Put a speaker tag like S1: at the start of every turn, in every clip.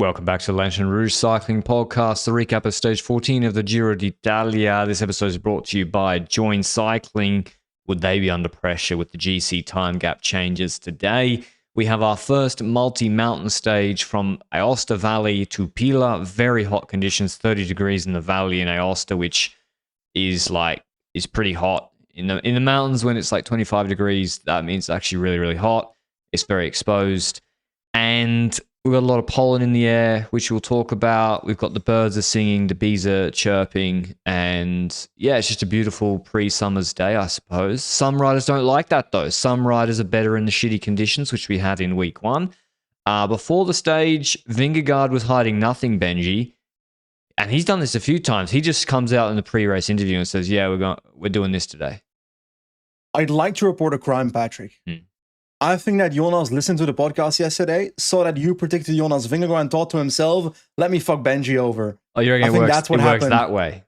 S1: Welcome back to the Lanterne Rouge Cycling Podcast, the recap of stage 14 of the Giro d'Italia. This episode is brought to you by Join Cycling. Would they be under pressure with the GC time gap changes today? We have our first multi-mountain stage from Aosta Valley to Pila. Very hot conditions, 30 degrees in the valley in Aosta, which is pretty hot. In the mountains, when it's like 25 degrees, that means it's actually really, really hot. It's very exposed. And we've got a lot of pollen in the air, which we'll talk about. We've got the birds are singing, the bees are chirping, and yeah, it's just a beautiful pre-summer's day, I suppose. Some riders don't like that, though. Some riders are better in the shitty conditions, which we had in week one. Before the stage, Vingegaard was hiding nothing, Benji, and he's done this a few times. He just comes out in the pre-race interview and says, "Yeah, we're doing this today."
S2: I'd like to report a crime, Patrick. I think that Jonas listened to the podcast yesterday, saw that you predicted Jonas Vingegaard and thought to himself, let me fuck Benji over.
S1: Oh, you're going to work that way?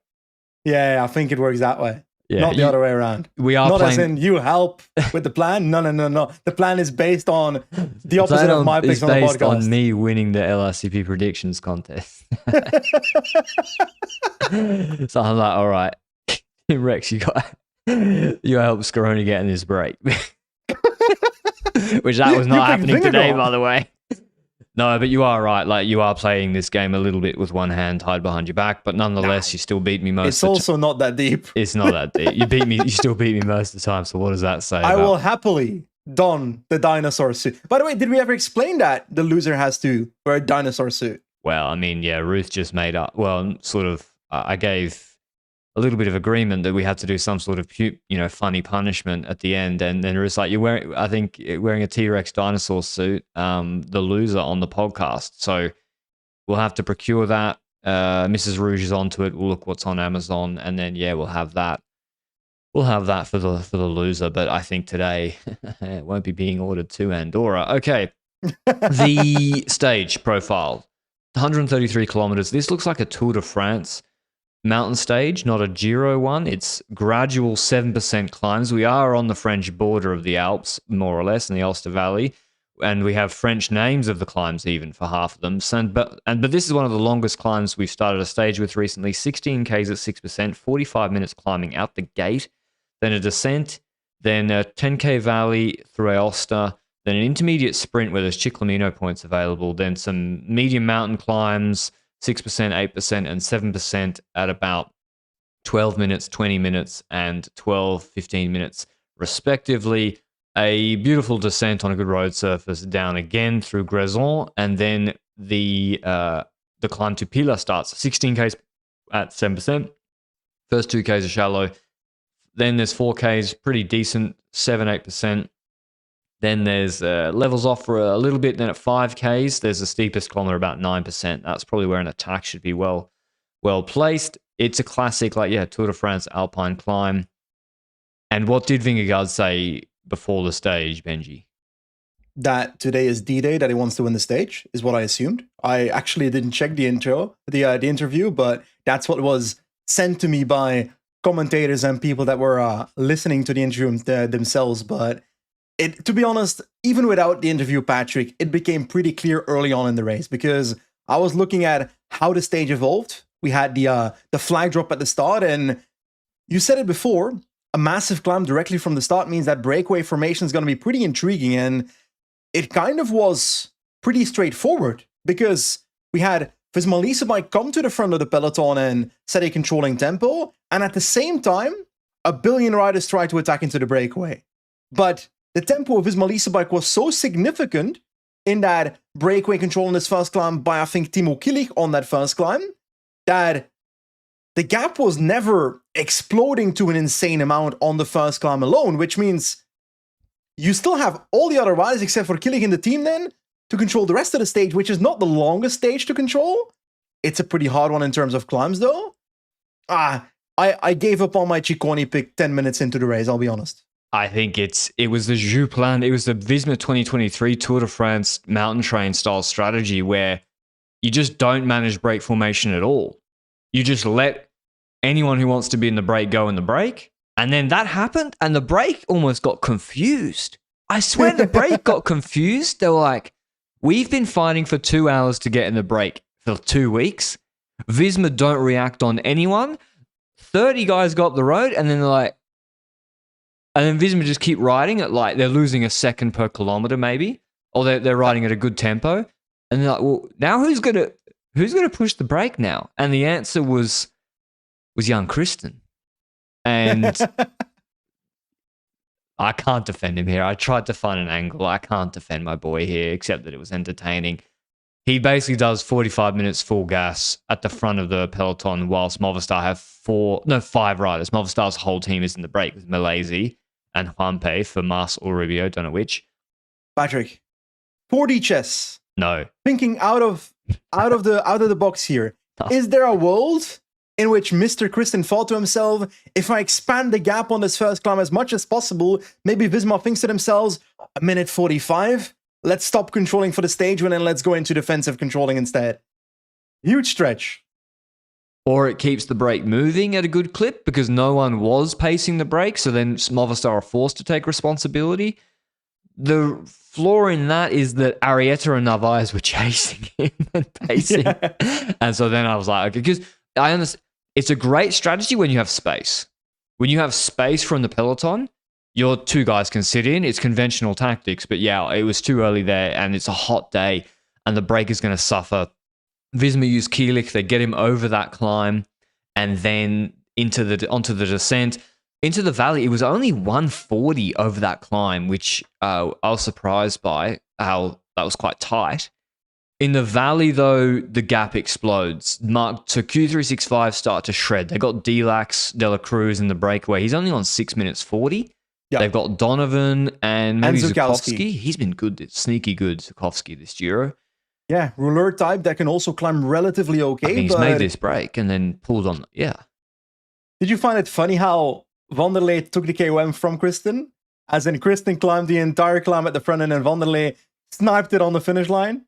S2: Yeah, I think it works that way. Yeah, not the other way around.
S1: We are
S2: not
S1: playing...
S2: as in you help with the plan. No. The plan is based on the opposite of my picks on the podcast.
S1: It's based on me winning the LRCP predictions contest. So I'm like, all right, Rex, you help Scaroni get in this break. Which that was not happening today, by the way. No, but you are right. Like, you are playing this game a little bit with one hand tied behind your back, but nonetheless, you still beat me most of the time.
S2: It's also not that deep.
S1: It's not that deep. You still beat me most of the time, so what does that say?
S2: I will happily don the dinosaur suit. By the way, did we ever explain that the loser has to wear a dinosaur suit?
S1: Well, I mean, yeah, Ruth just made up. Well, sort of, I gave a little bit of agreement that we had to do some sort of, funny punishment at the end. And then it was like, you're wearing a T-Rex dinosaur suit, the loser on the podcast. So we'll have to procure that. Mrs. Rouge is onto it. We'll look what's on Amazon. And then, yeah, we'll have that. We'll have that for the loser. But I think today it won't be being ordered to Andorra. Okay. The stage profile, 133 kilometers. This looks like a Tour de France mountain stage, not a Giro one. It's gradual 7% climbs. We are on the French border of the Alps, more or less, in the Aosta Valley, and we have French names of the climbs even for half of them. But this is one of the longest climbs we've started a stage with recently. 16 Ks at 6%, 45 minutes climbing out the gate, then a descent, then a 10K valley through Aosta, then an intermediate sprint where there's Ciclamino points available, then some medium mountain climbs, 6%, 8%, and 7% at about 12 minutes, 20 minutes, and 12, 15 minutes, respectively. A beautiful descent on a good road surface down again through Grezon, and then the climb to Pila starts. 16 Ks at 7%. First 2 Ks are shallow. Then there's 4 Ks, pretty decent, 7, 8%. Then there's levels off for a little bit. Then at 5 Ks, there's the steepest kilometer, about 9%. That's probably where an attack should be well placed. It's a classic, Tour de France alpine climb. And what did Vingegaard say before the stage, Benji?
S2: That today is D-Day, that he wants to win the stage, is what I assumed. I actually didn't check the interview, but that's what was sent to me by commentators and people that were listening to the interview themselves. But to be honest, even without the interview, Patrick, it became pretty clear early on in the race because I was looking at how the stage evolved. We had the flag drop at the start, and you said it before, a massive climb directly from the start means that breakaway formation is going to be pretty intriguing, and it kind of was pretty straightforward because we had Visma come to the front of the peloton and set a controlling tempo, and at the same time, a billion riders tried to attack into the breakaway. But the tempo of Visma was so significant in that breakaway control in this first climb by, I think, Timo Kilik on that first climb, that the gap was never exploding to an insane amount on the first climb alone, which means you still have all the other riders except for Kilik in the team then to control the rest of the stage, which is not the longest stage to control. It's a pretty hard one in terms of climbs, though. I gave up on my Ciccone pick 10 minutes into the race, I'll be honest.
S1: I think it was the Jouplan, it was the Visma 2023 Tour de France mountain train style strategy where you just don't manage break formation at all. You just let anyone who wants to be in the break go in the break. And then that happened and the break almost got confused. I swear the break got confused. They were like, We've been fighting for 2 hours to get in the break for 2 weeks. Visma don't react on anyone. 30 guys go up the road, and then they're like, and then Visma just keep riding at like they're losing a second per kilometer maybe, or they're riding at a good tempo, and they're like, well, now who's gonna push the brake now? And the answer was young Kristen, and I can't defend him here. I tried to find an angle. I can't defend my boy here, except that it was entertaining. He basically does 45 minutes full gas at the front of the peloton, whilst Movistar have 5 riders. Movistar's whole team is in the break with Malaysia and Juanpe for Mas or Rubio, don't know which.
S2: Patrick, 40 chess.
S1: No.
S2: Thinking out of the box here.
S1: No.
S2: Is there a world in which Mr. Kristen thought to himself, if I expand the gap on this first climb as much as possible, maybe Visma thinks to themselves, a minute 45? Let's stop controlling for the stage win and let's go into defensive controlling instead. Huge stretch.
S1: Or it keeps the brake moving at a good clip because no one was pacing the brake, so then Movistar are forced to take responsibility. The flaw in that is that Arrieta and Narvaez were chasing him and pacing. Yeah. And so then I was like, okay, because I understand it's a great strategy when you have space. When you have space from the peloton, your 2 guys can sit in. It's conventional tactics, but yeah, it was too early there, and it's a hot day, and the brake is going to suffer. Visma use Kielich, they get him over that climb, and then onto the descent. Into the valley, it was only 140 over that climb, which I was surprised by how that was quite tight. In the valley, though, the gap explodes. So Q365 start to shred. They got Delax, De La Cruz in the breakaway. He's only on 6 minutes 40. Yep. They've got Donovan and maybe Zukowski. He's been good, sneaky good, Zukowski, this Giro.
S2: Yeah, rouleur type that can also climb relatively okay.
S1: I mean, he's made this break and then pulled on. Yeah.
S2: Did you find it funny how Vanderlei took the KOM from Kristen? As in, Kristen climbed the entire climb at the front end and Vanderlei sniped it on the finish line?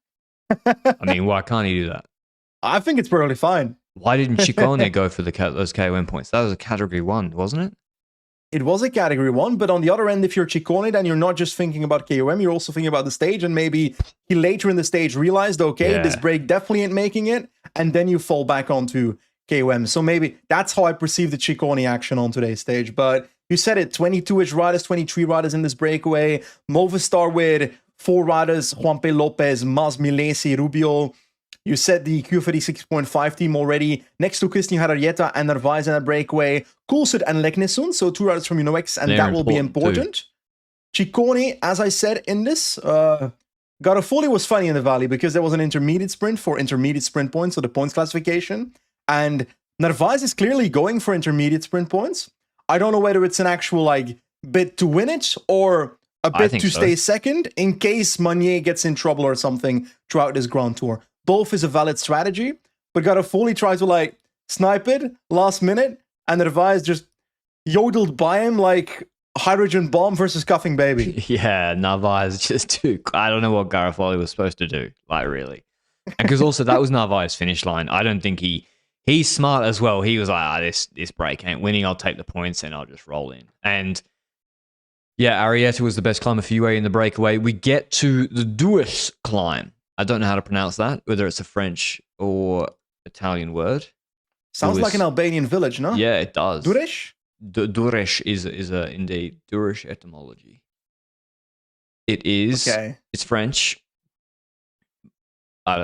S1: I mean, why can't he do that?
S2: I think it's perfectly fine.
S1: Why didn't Ciccone go for those KOM points? That was a category 1, wasn't it?
S2: It was a category 1, but on the other end, if you're Ciccone, then you're not just thinking about KOM, you're also thinking about the stage, and maybe he later in the stage realized, okay, this break definitely ain't making it, and then you fall back onto KOM. So maybe that's how I perceive the Ciccone action on today's stage. But you said it, 22-ish riders, 23 riders in this breakaway. Movistar with 4 riders, Juanpe Lopez, Mas Milesi, Rubio. You said the Q36.5 team already. Next to Christian Arrieta and Narvaez in a breakaway. Coulthard and Leknesund, so 2 riders from UNOX, and that will be important. Ciccone, as I said in this, Garofoli was funny in the Valley because there was an intermediate sprint for intermediate sprint points, so the points classification. And Narvaez is clearly going for intermediate sprint points. I don't know whether it's an actual like bid to win it or a bid to stay second in case Meunier gets in trouble or something throughout this Grand Tour. Both is a valid strategy, but Garofoli tried to like snipe it last minute, and Narvaez just yodeled by him like hydrogen bomb versus cuffing baby.
S1: Yeah, Narvaez just too. I don't know what Garofoli was supposed to do, like really. And because also that was Narvaez's finish line. I don't think he's smart as well. He was like, this break ain't winning. I'll take the points and I'll just roll in. And yeah, Arrieta was the best climber for UAE in the breakaway. We get to the Dues climb. I don't know how to pronounce that, whether it's a French or Italian word.
S2: Sounds like an Albanian village, no?
S1: Yeah, it does.
S2: Duresh?
S1: Duresh is indeed Duresh etymology. It is. Okay. It's French. I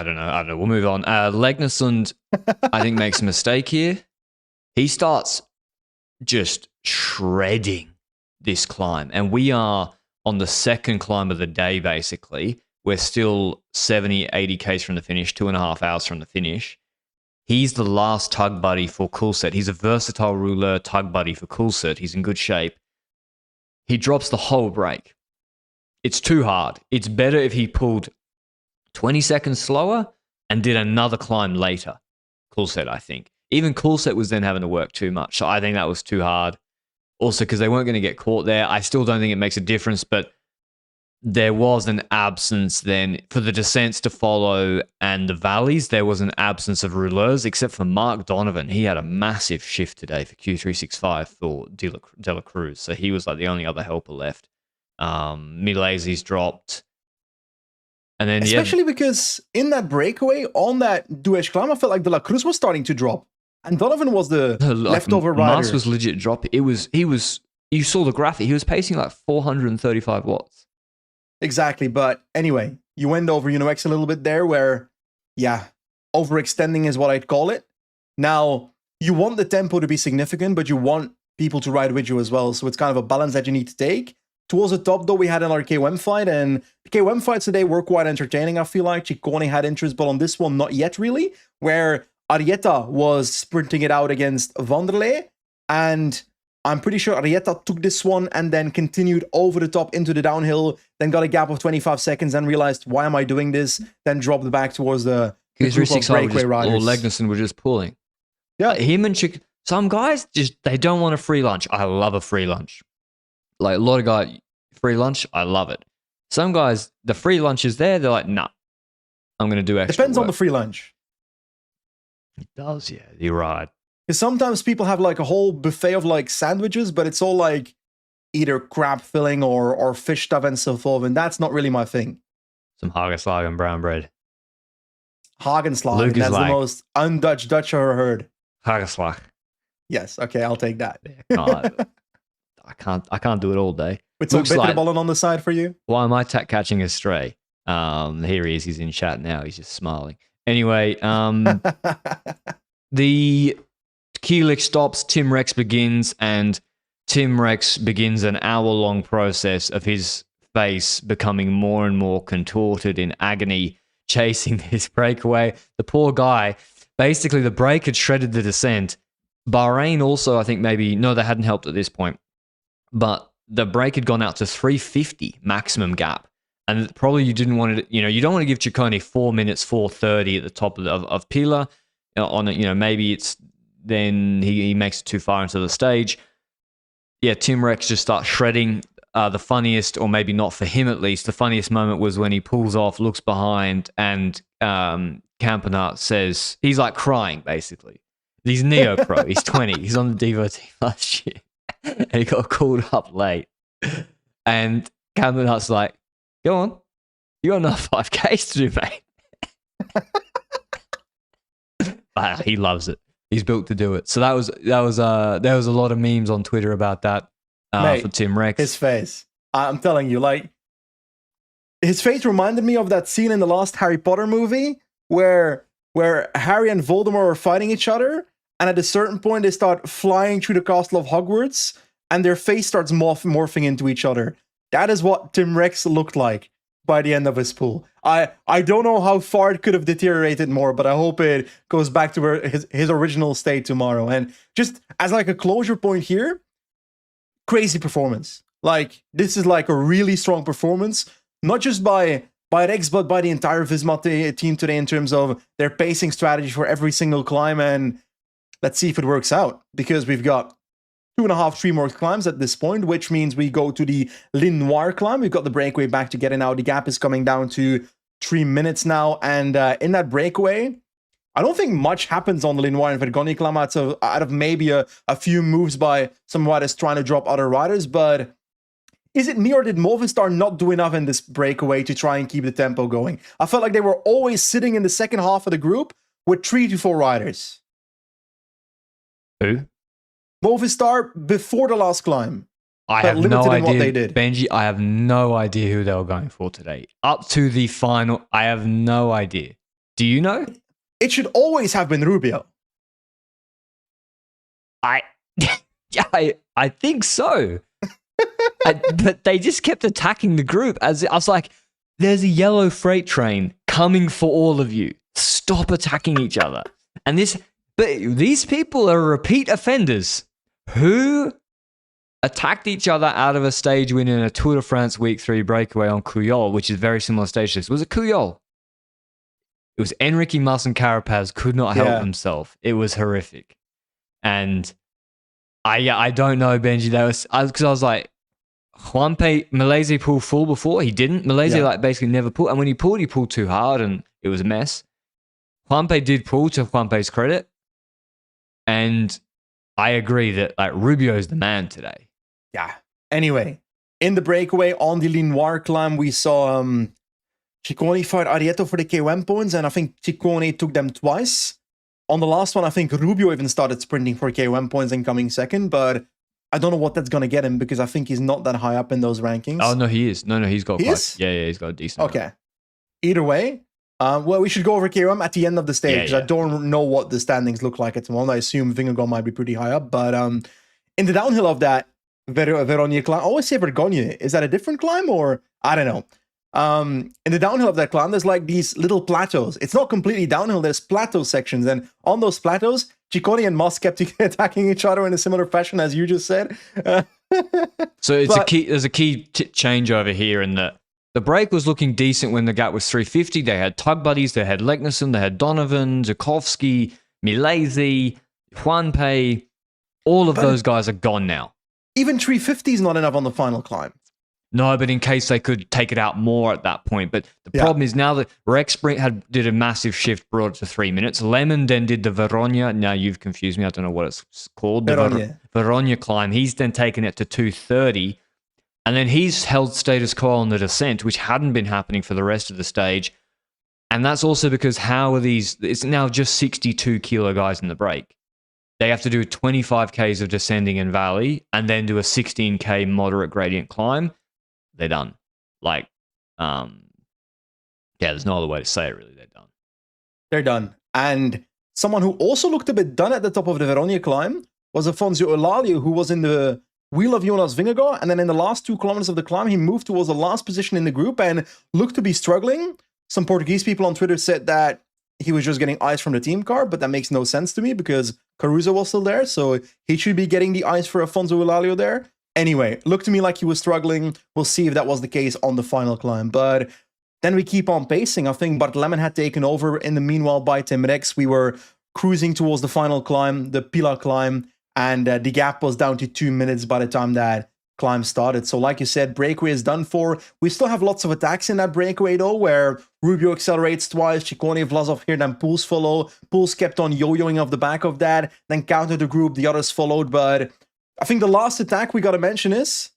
S1: don't know. We'll move on. Legnesund, I think, makes a mistake here. He starts just shredding this climb, and we are on the second climb of the day, basically. We're still 70, 80 Ks from the finish, 2.5 hours from the finish. He's the last tug buddy for Coulthard. He's a versatile rouleur tug buddy for Coulthard. He's in good shape. He drops the whole break. It's too hard. It's better if he pulled 20 seconds slower and did another climb later. Coulthard, I think. Even Coulthard was then having to work too much. So I think that was too hard. Also, because they weren't going to get caught there. I still don't think it makes a difference, but there was an absence then for the descents to follow and the valleys. There was an absence of rouleurs except for Mark Donovan. He had a massive shift today for Q365 for De La Cruz. So he was like the only other helper left. Milesi's dropped. And then
S2: especially because in that breakaway on that Duesh climb, I felt like De La Cruz was starting to drop, and Donovan was the leftover rider.
S1: Mas was legit dropping. You saw the graphic. He was pacing like 435 watts.
S2: Exactly, but anyway, you went over X a little bit there, where overextending is what I'd call it. Now you want the tempo to be significant, but you want people to ride with you as well. So it's kind of a balance that you need to take. Towards the top, though, we had an KOM fight, and the KOM fights today were quite entertaining, I feel like. Ciccone had interest, but on this one, not yet really, where Arrieta was sprinting it out against Vanderlei, and I'm pretty sure Arrieta took this one and then continued over the top into the downhill, then got a gap of 25 seconds and realized, why am I doing this? Then dropped back towards the group of breakaway riders.
S1: Or Legnesson were just pulling.
S2: Yeah.
S1: Him and some guys, they don't want a free lunch. I love a free lunch. Like a lot of guys, free lunch, I love it. Some guys, the free lunch is there, they're like, nah, I'm going to do extra
S2: Depends
S1: work.
S2: on the free lunch.
S1: It does, yeah, you're right.
S2: Because sometimes people have like a whole buffet of like sandwiches, but it's all like either crab filling or fish stuff and so forth, and that's not really my thing.
S1: Some hagelslag and brown bread.
S2: Hagelslag, that's the most un-Dutch Dutch I've ever heard.
S1: Hagelslag.
S2: Yes, okay, I'll take that.
S1: I can't do it all day.
S2: With some bitterballen on the side for you?
S1: Why am I catching a stray? Here he is. He's in chat now. He's just smiling. Anyway, the Keelik stops. Tim Rex begins, and Tim Rex begins an hour-long process of his face becoming more and more contorted in agony, chasing this breakaway. The poor guy, basically, the break had shredded the descent. Bahrain also, I think they hadn't helped at this point. But the break had gone out to 350 maximum gap. And probably you didn't want to, you don't want to give Ciccone 4 minutes, 4:30 at the top of Pila. Maybe it's then he makes it too far into the stage. Yeah, Tim Rex just starts shredding. The funniest, or maybe not for him at least, the funniest moment was when he pulls off, looks behind, and Campenaerts says, he's like crying basically. He's neo-pro, he's 20, he's on the Devo team last year. And he got called up late. And Campenaerts like, go on, you got enough 5Ks to do, mate. He loves it. He's built to do it. So there was a lot of memes on Twitter about that for Tim Rex.
S2: His face, I'm telling you, like his face reminded me of that scene in the last Harry Potter movie where Harry and Voldemort are fighting each other, and at a certain point they start flying through the castle of Hogwarts, and their face starts morphing into each other. That is what Tim Rex looked like by the end of his pool. I don't know how far it could have deteriorated more, but I hope it goes back to his original state tomorrow. And just as like a closure point here, crazy performance. Like, this is like a really strong performance, not just by Rex, but by the entire Visma team today in terms of their pacing strategy for every single climb. And let's see if it works out, because we've got 2.5, 3 more climbs at this point, which means we go to the Lin Noir climb. We've got the breakaway back to get in now. The gap is coming down to 3 minutes now. And in that breakaway, I don't think much happens on the Lin Noir and Vergogna climb out of maybe a few moves by some riders trying to drop other riders. But is it me, or did Movistar not do enough in this breakaway to try and keep the tempo going? I felt like they were always sitting in the second half of the group with 3 to 4 riders.
S1: Who?
S2: Movistar before the last climb.
S1: I have no idea. What they did. Benji, I have no idea who they were going for today. Up to the final, I have no idea. Do you know?
S2: It should always have been Rubio.
S1: I think so. But they just kept attacking the group. I was like, there's a yellow freight train coming for all of you. Stop attacking each other. But these people are repeat offenders who attacked each other out of a stage win in a Tour de France Week 3 breakaway on Cuyol, which is very similar stage to this. Was it Cuyol? It was Enrique Mas and Carapaz could not help himself. It was horrific. And I don't know, Benji. Because I was like, Juanpe, Malaysia pulled full before. He didn't. Malaysia basically never pulled. And when he pulled too hard and it was a mess. Juanpe did pull, to Juanpe's credit. And I agree that Rubio's the man today.
S2: Yeah. Anyway, in the breakaway on the Lin Noir climb, we saw Ciccone fired Arietto for the KOM points, and I think Ciccone took them twice. On the last one, I think Rubio even started sprinting for KOM points and coming second, but I don't know what that's going to get him because I think he's not that high up in those rankings.
S1: Oh, no, he is. No, he's got
S2: he
S1: quite...
S2: Is?
S1: Yeah, he's got a decent
S2: Okay.
S1: amount.
S2: Either way, well, we should go over KOM at the end of the stage because I don't know what the standings look like at the moment. I assume Vingegaard might be pretty high up, but in the downhill of that Verogna climb, I always say Vergogne. Is that a different climb or I don't know? In the downhill of that climb, there's like these little plateaus. It's not completely downhill. There's plateau sections, and on those plateaus, Ciccone and Moss kept attacking each other in a similar fashion as you just said.
S1: So it's there's a key change over here in that the break was looking decent when the gap was 350. They had tug buddies, they had Leknesson, they had Donovan, Zukovsky, Milesi, Juanpe. All of those guys are gone now.
S2: Even 350 is not enough on the final climb.
S1: No, but in case they could take it out more at that point. But the problem is now that Rex did a massive shift, brought it to 3 minutes. Lemon then did the Verogna. Now you've confused me. I don't know what it's called. The Verogna climb. He's then taken it to 230. And then he's held status quo on the descent, which hadn't been happening for the rest of the stage. And that's also because it's now just 62 kilo guys in the break. They have to do 25 Ks of descending and valley and then do a 16K moderate gradient climb. They're done. There's no other way to say it, really. They're done.
S2: They're done. And someone who also looked a bit done at the top of the Verogna climb was Afonso Eulalia, who was in the wheel of Jonas Vingegaard. And then in the last 2 kilometers of the climb, he moved towards the last position in the group and looked to be struggling. Some Portuguese people on Twitter said that he was just getting ice from the team car, but that makes no sense to me because Caruso was still there. So he should be getting the ice for Afonso Eulalia there. Anyway, looked to me like he was struggling. We'll see if that was the case on the final climb. But then we keep on pacing. I think Bart Lemon had taken over in the meanwhile by Tim Rex. We were cruising towards the final climb, the Pila climb, and the gap was down to 2 minutes by the time that climb started. So like you said, breakaway is done for. We still have lots of attacks in that breakaway though, where Rubio accelerates twice, Ciccone, Vlasov here, then Pouls follow. Pouls kept on yo-yoing off the back of that, then countered the group, the others followed, but I think the last attack we got to mention is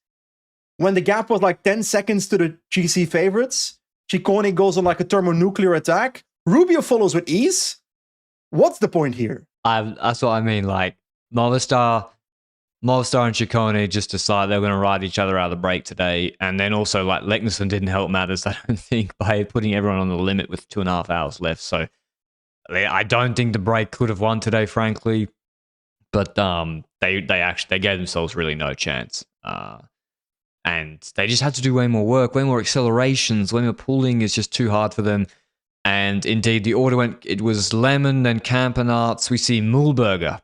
S2: when the gap was like 10 seconds to the GC favorites, Ciccone goes on like a thermonuclear attack. Rubio follows with ease. What's the point here?
S1: That's what I mean. Like Movistar and Ciccone just decided they were going to ride each other out of the break today. And then also like Leknesson didn't help matters, I don't think, by putting everyone on the limit with 2.5 hours left. So I don't think the break could have won today, frankly. But they gave themselves really no chance. And they just had to do way more work, way more accelerations, way more pulling is just too hard for them. And indeed, the order it was Lemon, then Campenarts. We see Mühlberger.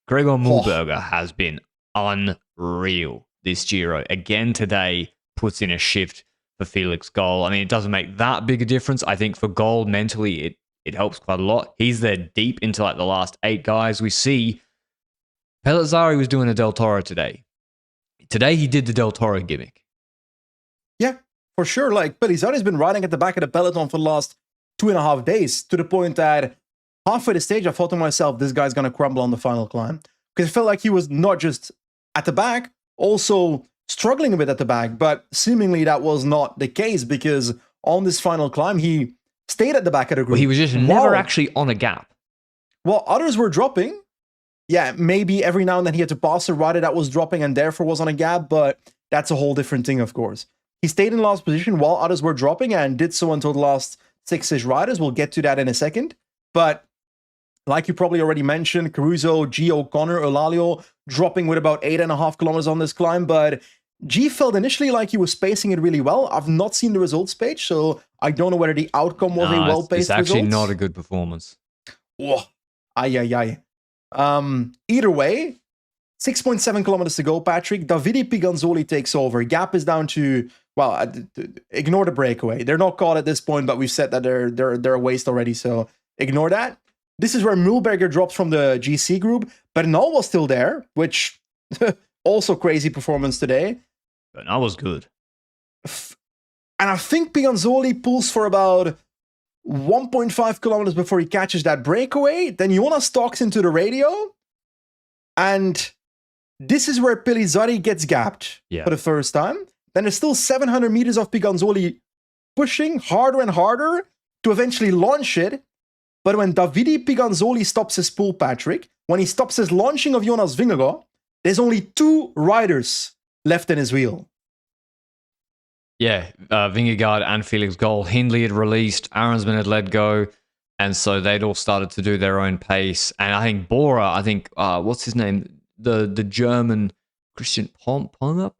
S1: Gregor Mühlberger has been unreal this Giro. Again today, puts in a shift for Felix Gold. I mean, it doesn't make that big a difference. I think for Gold, mentally, it helps quite a lot. He's there deep into like the last 8 guys. We see Pellizzari was doing a Del Toro today. Today he did the Del Toro gimmick.
S2: Yeah, for sure. Like Pellizzari's been riding at the back of the peloton for the last 2.5 days to the point that halfway the stage I thought to myself, this guy's going to crumble on the final climb. Because it felt like he was not just at the back, also struggling a bit at the back. But seemingly that was not the case because on this final climb, he stayed at the back of the group.
S1: Well, he was just never actually on a gap.
S2: While others were dropping, yeah, maybe every now and then he had to pass a rider that was dropping and therefore was on a gap, but that's a whole different thing, of course. He stayed in last position while others were dropping and did so until the last 6-ish riders. We'll get to that in a second. But like you probably already mentioned, Caruso, G, O'Connor, Eulalia dropping with about 8.5 kilometers on this climb, but G felt initially like he was spacing it really well. I've not seen the results page, so I don't know whether the outcome was a well-paced result.
S1: It's actually not a good performance.
S2: Oh, Either way, 6.7 kilometers to go, Patrick. Davide Piganzoli takes over. Gap is down to, well, ignore the breakaway. They're not caught at this point, but we've said that they're a waste already, so ignore that. This is where Mühlberger drops from the GC group. Bernal was still there, which also crazy performance today.
S1: Bernal was good.
S2: And I think Piganzoli pulls for about 1.5 kilometers before he catches that breakaway. Then Jonas talks into the radio. And this is where Pellizzari gets gapped for the first time. Then there's still 700 meters of Piganzoli pushing harder and harder to eventually launch it. But when Davide Piganzoli stops his pull, Patrick, when he stops his launching of Jonas Vingegaard, there's only 2 riders left in his wheel.
S1: Yeah, Vingegaard and Felix Gall. Hindley had released, Aronsman had let go, and so they'd all started to do their own pace. And I think Bora, what's his name? The German Christian Palmer?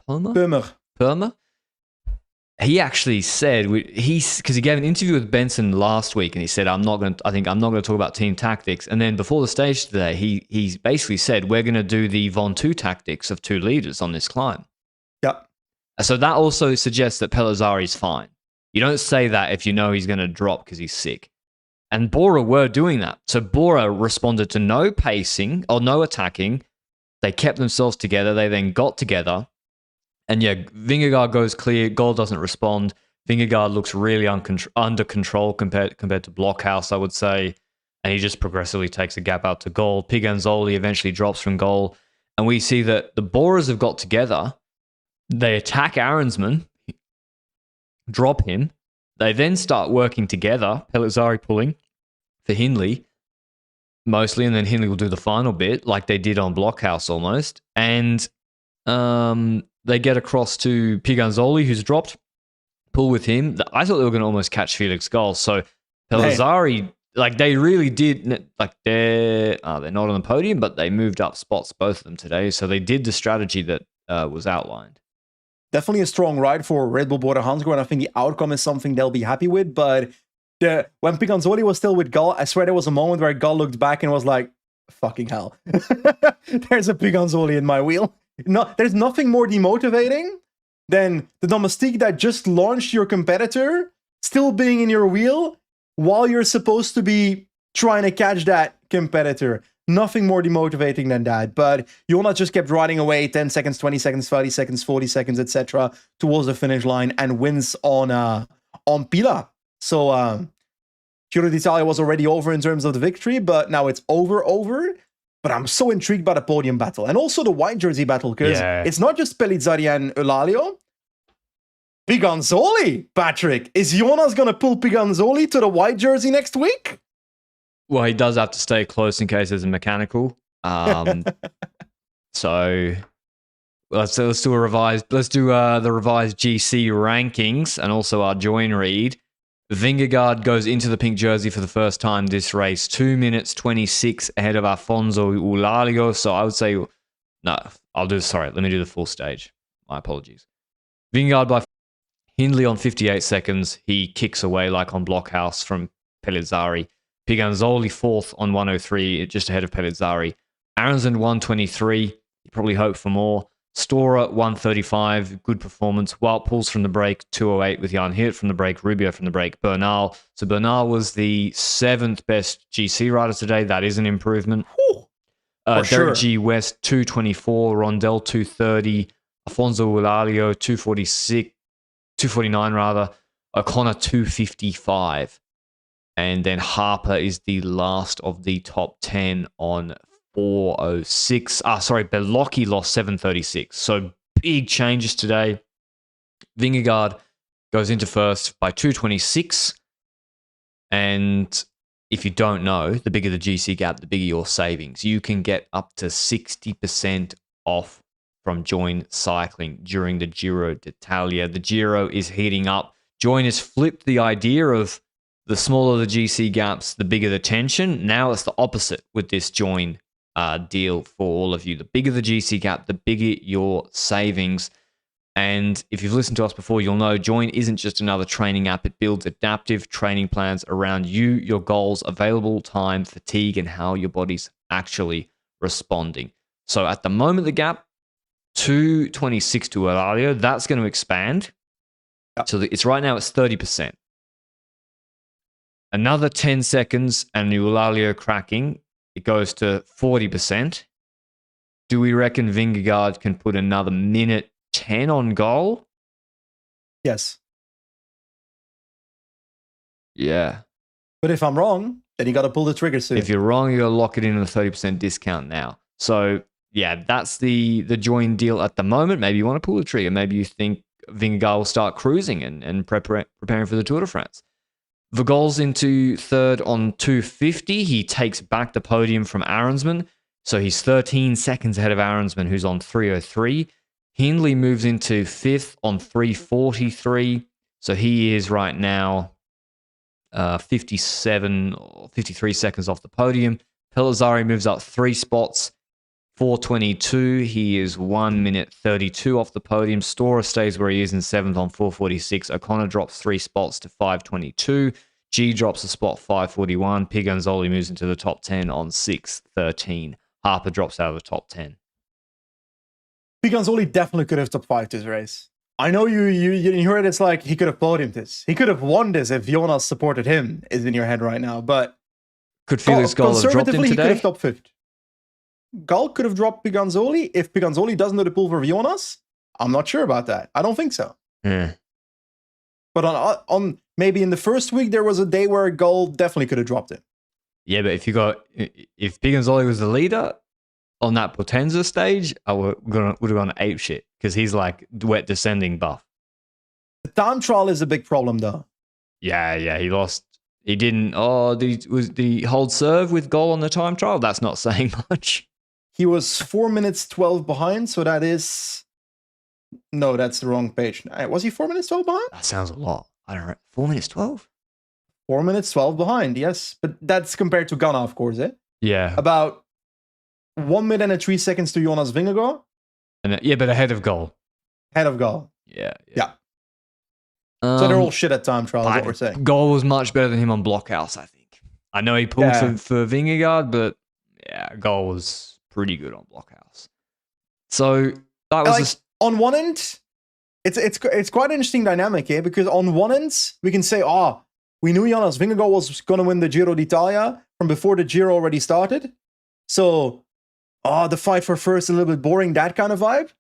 S1: He actually said because he gave an interview with Benson last week, and he said, I'm not going to talk about team tactics. And then before the stage today, he basically said, we're going to do the Von 2 tactics of 2 leaders on this climb.
S2: Yep.
S1: So that also suggests that Pellizzari's fine. You don't say that if you know he's going to drop because he's sick. And Bora were doing that. So Bora responded to no pacing or no attacking. They kept themselves together. They then got together. And yeah, Vingegaard goes clear. Gall doesn't respond. Vingegaard looks really under control compared to Blockhouse, I would say. And he just progressively takes a gap out to Gall. Piganzoli eventually drops from Gall. And we see that the Boras have got together. They attack Aronsman, drop him. They then start working together. Pellizzari pulling for Hindley mostly. And then Hindley will do the final bit like they did on Blockhouse almost. And they get across to Piganzoli, who's dropped, pull with him. I thought they were going to almost catch Felix Gall. So Pellizzari, they really did, they're not on the podium, but they moved up spots, both of them today. So they did the strategy that was outlined.
S2: Definitely a strong ride for Red Bull Bora Hansgrohe, and I think the outcome is something they'll be happy with. But when Piganzoli was still with Gall, I swear there was a moment where Gall looked back and was like, fucking hell. There's a Piganzoli in my wheel. No, there's nothing more demotivating than the domestique that just launched your competitor still being in your wheel while you're supposed to be trying to catch that competitor. Nothing more demotivating than that. But Jonas just kept riding away 10 seconds, 20 seconds, 30 seconds, 40 seconds, etc. towards the finish line and wins on Pila. So Giro d'Italia was already over in terms of the victory, but now it's over. But I'm so intrigued by the podium battle and also the white jersey battle, because it's not just Pellizzari and Eulalia. Piganzoli, Patrick. Is Jonas going to pull Piganzoli to the white jersey next week?
S1: Well, he does have to stay close in case there's a mechanical. So let's do the revised GC rankings and also our join read. Vingegaard goes into the pink jersey for the first time this race, 2 minutes 26 ahead of Alfonso Eulalia. So I would say, let me do the full stage. My apologies. Vingegaard by Hindley on 58 seconds. He kicks away like on Blockhouse from Pellizzari. Piganzoli fourth on 103, just ahead of Pellizzari. Aronsman 123. You probably hope for more. Stora 135, good performance. Wout pulls from the break, 208 with Jan Hirt from the break, Rubio from the break, Bernal. So Bernal was the 7th best GC rider today. That is an improvement. Derek G. West 224, Rondell 230, Alfonso Eulalia 249 rather, O'Connor 255. And then Harper is the last of the top 10 on 406. Belocchi lost 736. So big changes today. Vingegaard goes into first by 226. And if you don't know, the bigger the GC gap, the bigger your savings. You can get up to 60% off from Join Cycling during the Giro d'Italia. The Giro is heating up. Join has flipped the idea of the smaller the GC gaps, the bigger the tension. Now it's the opposite with this Join deal for all of you. The bigger the GC gap, the bigger your savings. And if you've listened to us before, you'll know Join isn't just another training app. It builds adaptive training plans around you, your goals, available time, fatigue, and how your body's actually responding. So at the moment, the gap, 226 to Eulalia, that's going to expand. Yep. So it's right now, it's 30%. Another 10 seconds and Eulalia cracking, it goes to 40%. Do we reckon Vingegaard can put another minute 10 on goal?
S2: Yes.
S1: Yeah.
S2: But if I'm wrong, then you got to pull the trigger soon.
S1: If you're wrong, you got to lock it in at a 30% discount now. So yeah, that's the join deal at the moment. Maybe you want to pull the trigger. Maybe you think Vingegaard will start cruising and preparing for the Tour de France. Vergol's into third on 250. He takes back the podium from Aronsman. So he's 13 seconds ahead of Aronsman, who's on 303. Hindley moves into fifth on 343. So he is right now 57 or 53 seconds off the podium. Pellizzari moves up 3 spots, 422. He is 1 minute 32 off the podium. Storer stays where he is in 7th on 446. O'Connor drops 3 spots to 522. G drops a spot, 541. Piganzoli moves into the top 10 on 613. Harper drops out of the top 10.
S2: Piganzoli definitely could have top 5 this race. I know you heard it's like he could have podiumed this. He could have won this if Jonas supported him, is in your head right now. But
S1: could Felix Gall have dropped him today?
S2: He could have top 5th. Gall could have dropped Piganzoli. If Piganzoli doesn't do the pull for Jonas, I'm not sure about that. I don't think so.
S1: Yeah.
S2: But on maybe in the first week, there was a day where Gall definitely could have dropped him.
S1: Yeah, but if Piganzoli was the leader on that Potenza stage, I would have gone ape shit because he's like wet descending buff.
S2: The time trial is a big problem, though.
S1: Yeah, he lost. He didn't. Oh, did he hold serve with goal on the time trial? That's not saying much.
S2: He was 4 minutes 12 behind, so that is. No, that's the wrong page. Was he 4 minutes 12 behind?
S1: That sounds a lot. I don't know. 4 minutes 12?
S2: 4 minutes 12 behind, yes. But that's compared to Ghana, of course, eh?
S1: Yeah.
S2: About 1 minute and 3 seconds to Jonas Vingegaard.
S1: Yeah, but ahead of goal.
S2: Ahead of goal.
S1: Yeah.
S2: So they're all shit at time trial, is what we're saying.
S1: Goal was much better than him on Blockhouse, I think. I know he pulled for Vingegaard, but yeah, goal was pretty good on Blockhouse. So that was
S2: on one end, it's quite an interesting dynamic here because on one end we can say, we knew Jonas Vingegaard was going to win the Giro d'Italia from before the Giro already started. So, the fight for first is a little bit boring, that kind of vibe.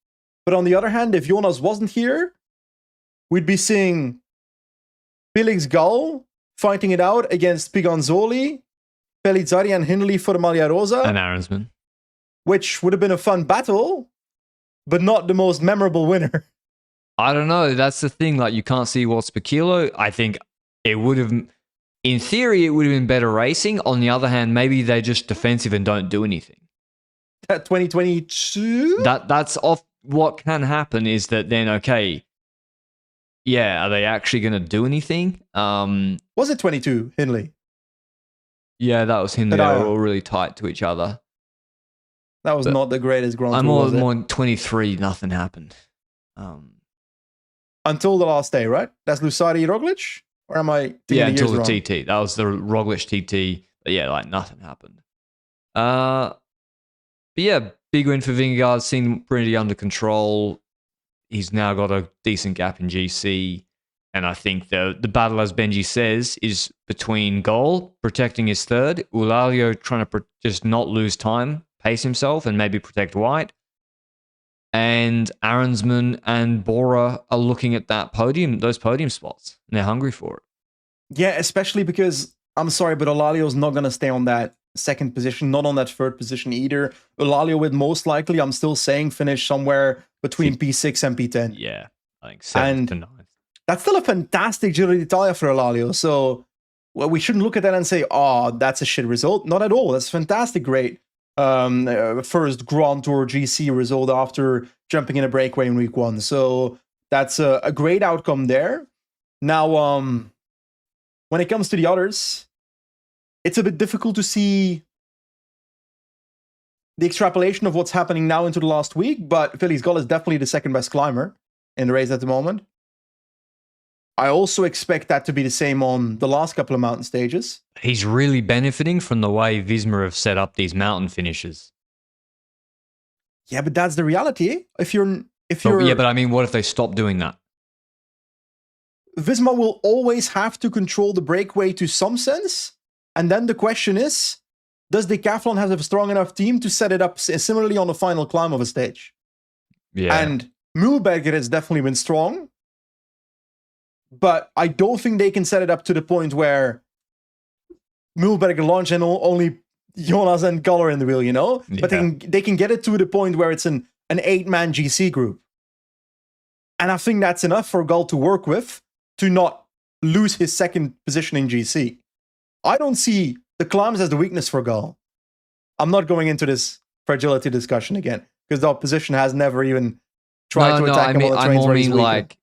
S2: But on the other hand, if Jonas wasn't here, we'd be seeing Felix Gall fighting it out against Piganzoli, Pellizzari and Hindley for the Maglia Rosa.
S1: And Aronsman.
S2: Which would have been a fun battle, but not the most memorable winner.
S1: I don't know. That's the thing. Like, you can't see watts per kilo. I think it would have, in theory, it would have been better racing. On the other hand, maybe they're just defensive and don't do anything.
S2: That 2022?
S1: That's off. What can happen is that then, okay, yeah, are they actually going to do anything?
S2: Was it 22, Hindley?
S1: Yeah, that was Hindley. They were all really tight to each other.
S2: That was not the greatest Grand Tour.
S1: I'm more 23, nothing happened.
S2: Until the last day, right? That's Lusari Roglic? Or am I thinking
S1: Yeah, until the
S2: wrong?
S1: TT. That was the Roglic TT. But yeah, like nothing happened. But yeah, big win for Vingegaard. Seemed pretty under control. He's now got a decent gap in GC. And I think the battle, as Benji says, is between Gall protecting his third, Eulalio trying to just not lose time, pace himself, and maybe protect White. And Aronsman and Bora are looking at those podium spots, and they're hungry for it.
S2: Yeah, especially because, I'm sorry, but Eulalio's not going to stay on that second position, not on that third position either. Eulalio would most likely, I'm still saying, finish somewhere between P6 and P10.
S1: Yeah, I think 7th to 9th.
S2: That's still a fantastic Giro d'Italia for Eulalio. So, we shouldn't look at that and say, that's a shit result. Not at all. That's fantastic, great. First Grand Tour GC result after jumping in a breakaway in week 1. So, that's a great outcome there. Now, when it comes to the others, it's a bit difficult to see the extrapolation of what's happening now into the last week, but Felix Gall is definitely the second best climber in the race at the moment. I also expect that to be the same on the last couple of mountain stages.
S1: He's really benefiting from the way Visma have set up these mountain finishes.
S2: Yeah, but that's the reality.
S1: But I mean, what if they stop doing that?
S2: Visma will always have to control the breakaway to some sense. And then the question is, does Decathlon have a strong enough team to set it up similarly on the final climb of a stage?
S1: Yeah.
S2: And Mühlberger has definitely been strong. But I don't think they can set it up to the point where Mühlberger launch and only Jonas and Gall are in the wheel, you know? Yeah. But they can get it to the point where it's an 8-man GC group. And I think that's enough for Gull to work with to not lose his second position in GC. I don't see the climbs as the weakness for Gull. I'm not going into this fragility discussion again because the opposition has never even tried to attack him on the trains where he's weaker.
S1: Like,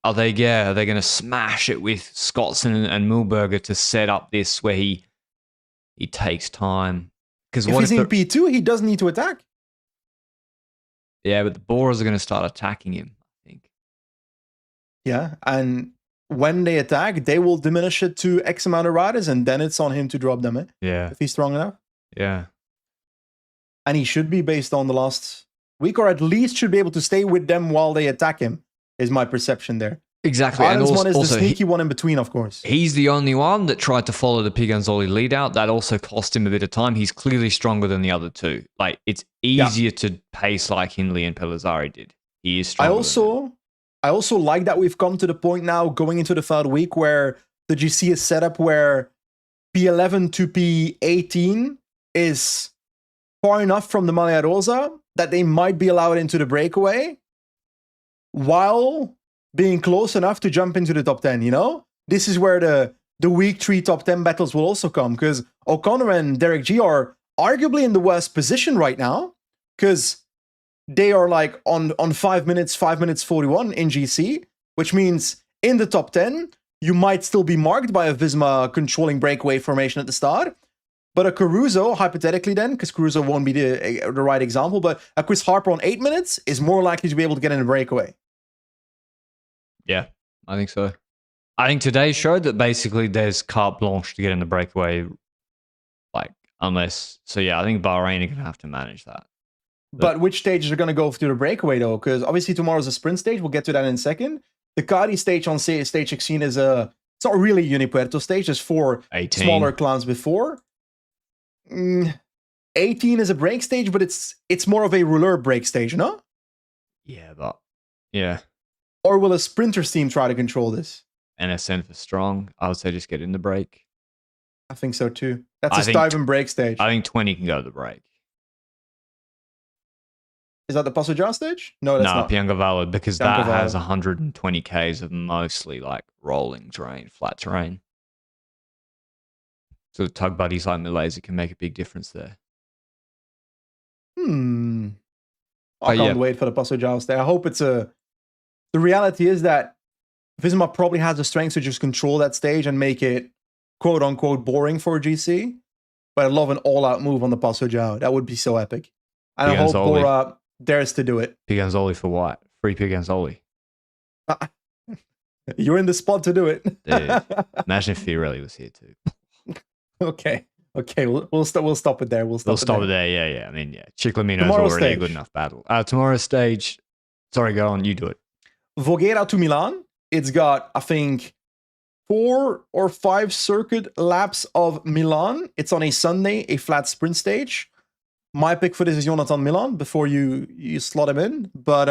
S1: are they going to smash it with Scottson and Mühlberger to set up this where he takes time? Because
S2: if he's in P2, he doesn't need to attack.
S1: Yeah, but the Borers are going to start attacking him, I think.
S2: Yeah, and when they attack, they will diminish it to X amount of riders, and then it's on him to drop them in.
S1: Yeah.
S2: If he's strong enough.
S1: Yeah.
S2: And he should be based on the last week, or at least should be able to stay with them while they attack him, is my perception there.
S1: Exactly.
S2: Ireland's one is the sneaky one in between, of course.
S1: He's the only one that tried to follow the Piganzoli lead out. That also cost him a bit of time. He's clearly stronger than the other two. Like, it's easier to pace like Hindley and Pellizzari did. He is stronger.
S2: I also like that we've come to the point now going into the third week where the GC is set up where P11 to P18 is far enough from the Maglia Rosa that they might be allowed into the breakaway while being close enough to jump into the top 10, you know? This is where the week 3 top 10 battles will also come, because O'Connor and Derek G are arguably in the worst position right now, because they are like on 5 minutes 41 in GC, which means in the top 10, you might still be marked by a Visma controlling breakaway formation at the start. But a Caruso, hypothetically then, because Caruso won't be the right example, but a Chris Harper on 8 minutes is more likely to be able to get in a breakaway.
S1: Yeah, I think so. I think today showed that basically there's carte blanche to get in the breakaway, like, unless... So yeah, I think Bahrain are going to have to manage that.
S2: But which stages are going to go through the breakaway, though? Because obviously tomorrow's a sprint stage. We'll get to that in a second. The Cadi stage on stage 16 is it's not really a Unipuerto stage. There's 4
S1: 18.
S2: Smaller clans before. 18 is a break stage, but it's more of a rouleur break stage, no?
S1: Yeah, but... Yeah.
S2: Or will a sprinters team try to control this?
S1: NSN for strong. I would say just get in the break.
S2: I think so too. That's a Stuyven break stage.
S1: I think 20 can go to the break.
S2: Is that the Passo Ggiaro stage? No, that's not.
S1: Piancavallo, because that has 120 Ks of mostly like rolling terrain, flat terrain. So the tug buddies like Milesi can make a big difference there.
S2: I can't wait for the Passo Ggiaro stage. I hope it's a... The reality is that Visma probably has the strength to just control that stage and make it quote-unquote boring for GC. But I'd love an all-out move on the Passo Ggiaro. That would be so epic. And I hope Bora dares to do it.
S1: Piganzoli for what? Free Piganzoli.
S2: You're in the spot to do it.
S1: Dude, imagine if Fiorelli was here too.
S2: Okay, we'll stop it there. We'll stop
S1: it there. Yeah. I mean, yeah. Ciclamino's already a good enough battle. Tomorrow's stage. Sorry, go on. You do it.
S2: Voghera to Milan. It's got, I think, 4 or 5 circuit laps of Milan. It's on a Sunday, a flat sprint stage. My pick for this is Jonathan Milan before you slot him in. But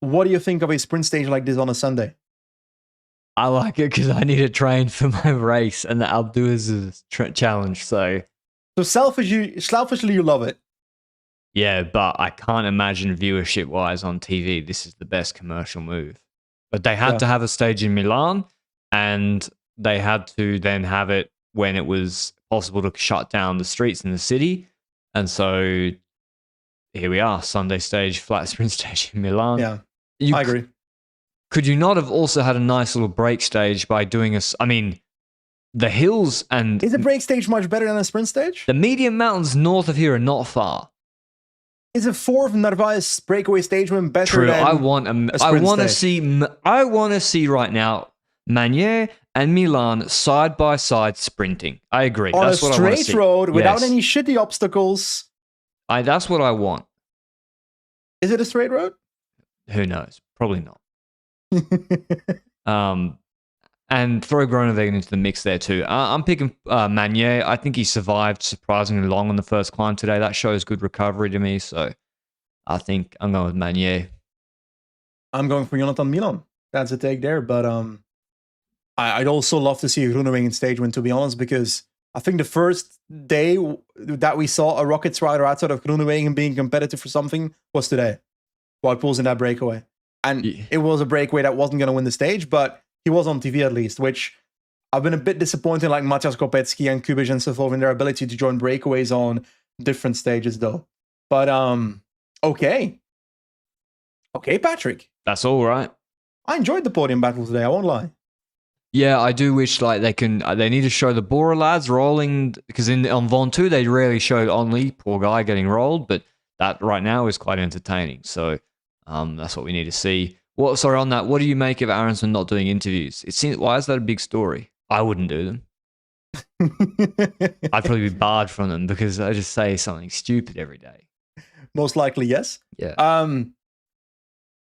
S2: what do you think of a sprint stage like this on a Sunday?
S1: I like it because I need to train for my race, and I'll do this as a challenge. So
S2: selfishly, you love it.
S1: Yeah, but I can't imagine viewership-wise on TV, this is the best commercial move. But they had to have a stage in Milan, and they had to then have it when it was possible to shut down the streets in the city. And so here we are, Sunday stage, flat sprint stage in Milan.
S2: Yeah, I agree.
S1: Could you not have also had a nice little break stage by doing the hills and...
S2: Is a break stage much better than a sprint stage?
S1: The medium mountains north of here are not far.
S2: Is a 4th Narvaez breakaway stage win better than
S1: I want to see right now Magnier and Milan side by side sprinting. I agree.
S2: On
S1: that's
S2: a
S1: what I want to see.
S2: straight road without any shitty obstacles.
S1: That's what I want.
S2: Is it a straight road?
S1: Who knows? Probably not. And throw Groenewegen into the mix there too. I'm picking Magnier. I think he survived surprisingly long on the first climb today. That shows good recovery to me. So I think I'm going with Magnier. I'm
S2: going for Jonathan Milan. That's a take there. But I'd also love to see a Groenewegen stage win, to be honest, because I think the first day that we saw a Rockets rider outside of Groenewegen being competitive for something was today. Wout Poels in that breakaway. And
S1: Yeah.
S2: it was a breakaway that wasn't going to win the stage, but he was on TV at least, which I've been a bit disappointed, like Matthias Kopecky and Kubic and Sefov in their ability to join breakaways on different stages, though. But, okay. Okay, Patrick.
S1: That's all right.
S2: I enjoyed the podium battle today, I won't lie.
S1: Yeah, I do wish like they need to show the Bora lads rolling, because on Ventoux they rarely showed Only, poor guy, getting rolled, but that right now is quite entertaining. So that's what we need to see. Sorry, on that, what do you make of Aronsson not doing interviews? It seems, why is that a big story? I wouldn't do them. I'd probably be barred from them because I just say something stupid every day.
S2: Most likely, yes.
S1: Yeah.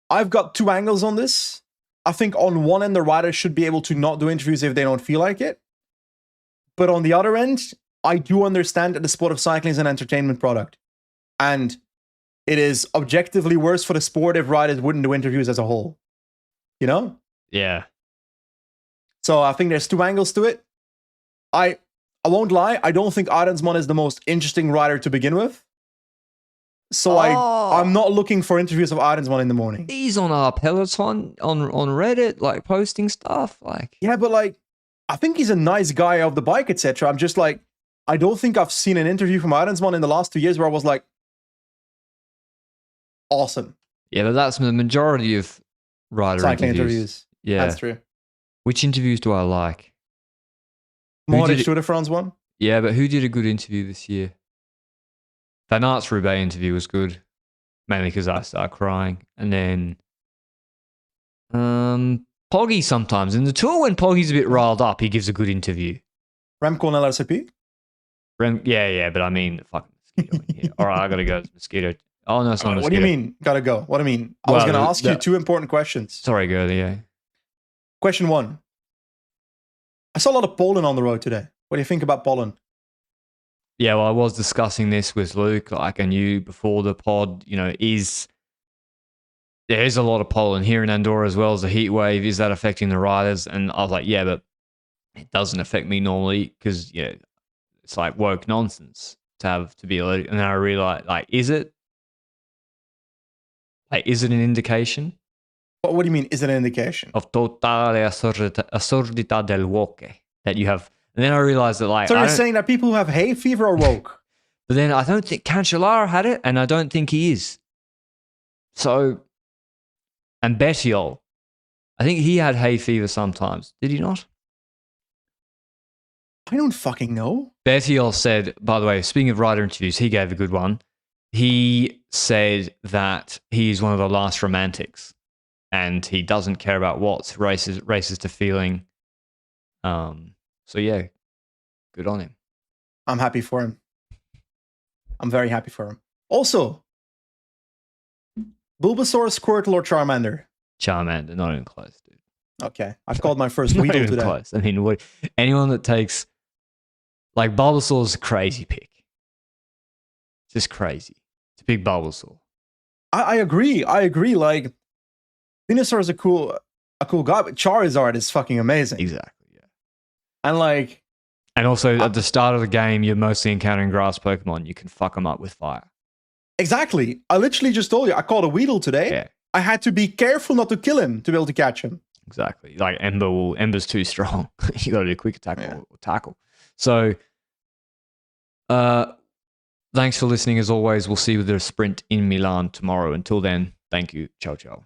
S2: I've got two angles on this. I think on one end, the riders should be able to not do interviews if they don't feel like it. But on the other end, I do understand that the sport of cycling is an entertainment product. And it is objectively worse for the sport if riders wouldn't do interviews as a whole. You know?
S1: Yeah.
S2: So I think there's two angles to it. I won't lie, I don't think Arensman is the most interesting rider to begin with. So I'm not looking for interviews of Arensman in the morning.
S1: He's on our Peloton on Reddit, like posting stuff. Like,
S2: yeah, but like, I think he's a nice guy off the bike, etc. I'm just like, I don't think I've seen an interview from Arensman in the last 2 years where I was like, awesome.
S1: Yeah, but that's the majority of rider
S2: cycling
S1: interviews. Yeah,
S2: that's true.
S1: Which interviews do I like?
S2: Mohoric Tour de France one?
S1: Yeah, but who did a good interview this year? Van Aert's Roubaix interview was good, mainly because I started crying. And then Poggy sometimes. In the Tour, when Poggy's a bit riled up, he gives a good interview.
S2: Remco on LRCP?
S1: Yeah, but I mean, fucking mosquito in here. All right, I got to go. It's mosquito. Oh, no, it's not mosquito.
S2: What do you mean, gotta go? What do you mean? I was going to ask you two important questions.
S1: Sorry, girl, yeah.
S2: Question one. I saw a lot of pollen on the road today. What do you think about pollen?
S1: Yeah, well, I was discussing this with Luke, like I knew before the pod, there is a lot of pollen here in Andorra as well as a heat wave. Is that affecting the riders? And I was like, yeah, but it doesn't affect me normally because, it's like woke nonsense to be allergic. And then I realized, like, is it? Like, is it an indication?
S2: What do you mean, is it an indication?
S1: Of totale assurdità del woke that you have. And then I realized that, like,
S2: so you're saying that people who have hay fever are woke?
S1: But then I don't think Cancellara had it, and I don't think he is. So, and Bettiol, I think he had hay fever sometimes. Did he not?
S2: I don't fucking know.
S1: Bettiol said, by the way, speaking of rider interviews, he gave a good one. He said that he is one of the last romantics, and he doesn't care about what's races to feeling. So yeah, good on him.
S2: I'm happy for him. I'm very happy for him. Also, Bulbasaur, Squirtle, or Charmander?
S1: Charmander, not even close, dude.
S2: Okay, I've called my first Weedle today.
S1: Close. I mean, anyone that takes, like, Bulbasaur's a crazy pick. Just crazy. It's a big Bulbasaur.
S2: I agree. Like, Venusaur is a cool guy, but Charizard is fucking amazing.
S1: Exactly.
S2: And
S1: also at the start of the game, you're mostly encountering grass Pokemon. You can fuck them up with fire.
S2: Exactly. I literally just told you, I caught a Weedle today.
S1: Yeah.
S2: I had to be careful not to kill him to be able to catch him.
S1: Exactly. Like Ember's too strong. You got to do quick attack or tackle. So, thanks for listening as always. We'll see you with the sprint in Milan tomorrow. Until then, thank you. Ciao, ciao.